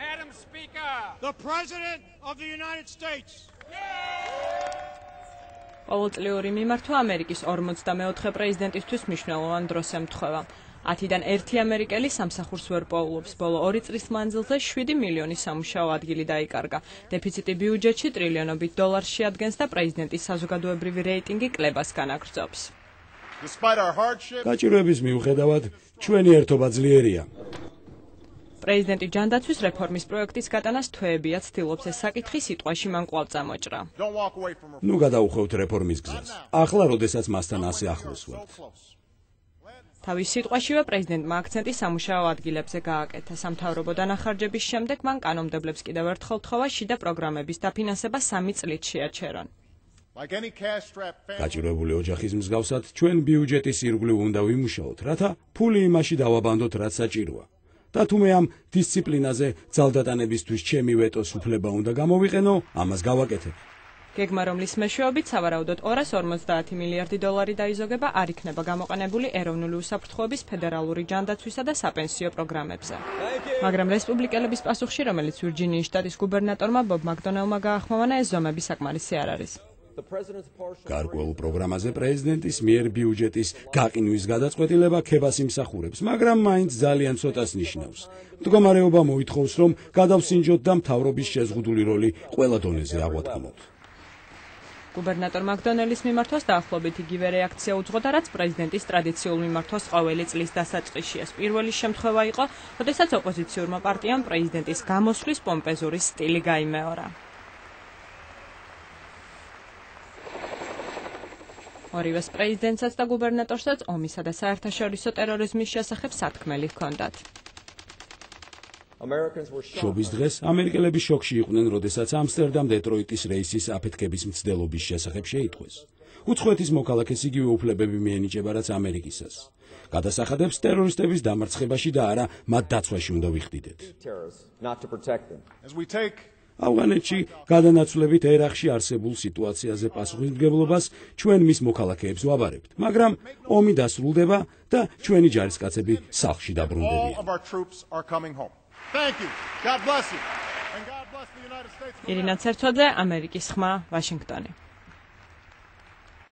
Madam Speaker, the President of the United States. ყოველწლიური მიმართვა ამერიკის 44 პრეზიდენტისთვის მნიშვნელოვან დროს ემთხვევა. 10-დან 1 ამერიკელი სამსახურს ვერ პოულობს. ბოლო 2 წლის მანძილზე 7 მილიონი სამუშაო ადგილი დაიკარგა. დეფიციტი ბიუჯეტში ტრილიონობით დოლარს შეადგენს და პრეზიდენტის საზოგადოებრივი რეიტინგი კლებას განაგრძობს. გაჭირვების მიუხედავად, ჩვენი ერთობა ძლიერია. პრეზიდენტი ჯანდაცვის რეფორმის პროექტის გატანას თვეებია ცდილობს ეს საკითხი სიტყვაში მან კვლავ წამოჭრა. ნუ გადაუხვევთ რეფორმის გზას. ახლა, როდესაც მასთან ასე ახლოს ვართ. თავის სიტყვაშივე პრეზიდენტმა აქცენტი სამუშაო ადგილებზე გააკეთა. სამთავრობო დანახარჯების შემდეგ მან კანონმდებლებს კიდევ ერთხელ თხოვა შიდა პროგრამების დაფინანსება 3 წლით შეაჩერონ. გაჭირვებული ოჯახის მსგავსად, ჩვენ ბიუჯეტის ირგვლივ უნდა ვიმუშაოთ, რათა ფული იმაში დავაბანდოთ, რაც საჭიროა. და თუმე ამ დისციპლინაზე ძალდატანებისთვის ჩემი ვეტოს უფლება უნდა გამოვიყენო, ამას გავაკეთებ. გეგმა, რომლის მეშვეობით სავარაუდოდ 250 მილიარდი დოლარი დაიზოგება, არ იქნება გამოყენებული ეროვნული უსაფრთხოების ფედერალური ჯანდაცვისა და საპენსიო პროგრამებზე. მაგრამ რესპუბლიკელების პასუხში, რომელიც ვირჯინიის შტატის გუბერნატორმა ბობ მაკდონელმა გაახმოვანა, ეს ზომები საკმარისი არ არის. გარკვეულ პროგრამაზე პრეზიდენტის მიერ ბიუჯეტის გაყინვის გადაწყვეტილება ქებას იმსახურებს, მაგრამ მაინც ძალიან ცოტას ნიშნავს. მდგომარეობა მოითხოვს, რომ გადავსინჯოთ და მთავრობის შეზღუდული როლი ყველა დონეზე აღვადგინოთ. გუბერნატორ მაკდონელის მიმართვას დაახლოებით იგივე რეაქცია უძღოდა, რაც პრეზიდენტის ტრადიციულ მიმართვას ყოველი წლის დასაწყისში. ეს პირველი შემთხვევა იყო, როდესაც ოპოზიციურმა პარტიამ პრეზიდენტის გამოსვლის პომპეზური სტილი გაიმეორა. ორივეს პრეზიდენტსაც და გუბერნატორსაც ომისა და საერთაშორისო ტერორიზმის შესახებ სათქმელი ჰქონდათ. შობის დღეს ამერიკელები შოკში იყვნენ, როდესაც ამსტერდამ-დეტროიტის რეისის აფეთქების მცდელობის შესახებ შეიტყვეს. უცხოეთის მოქალაქეს იგივე უფლებები მიენიჭება, რაც ამერიკისას. გადასახადებს ტერორისტების დამარცხებაში და არა მათ დაცვაში უნდა ვიხდიდეთ. ავღანეთში გადანაცვლებით ერახში არსებულ სიტუაციაზე პასუხისმგებლობას ჩვენ მის მოქალაქეებს ვაბარებთ, მაგრამ ომი დასრულდება და ჩვენი ჯარისკაცები სახლში დაბრუნდებიან. ირინა ცერცოძე, ამერიკის ხმა, ვაშინგტონი.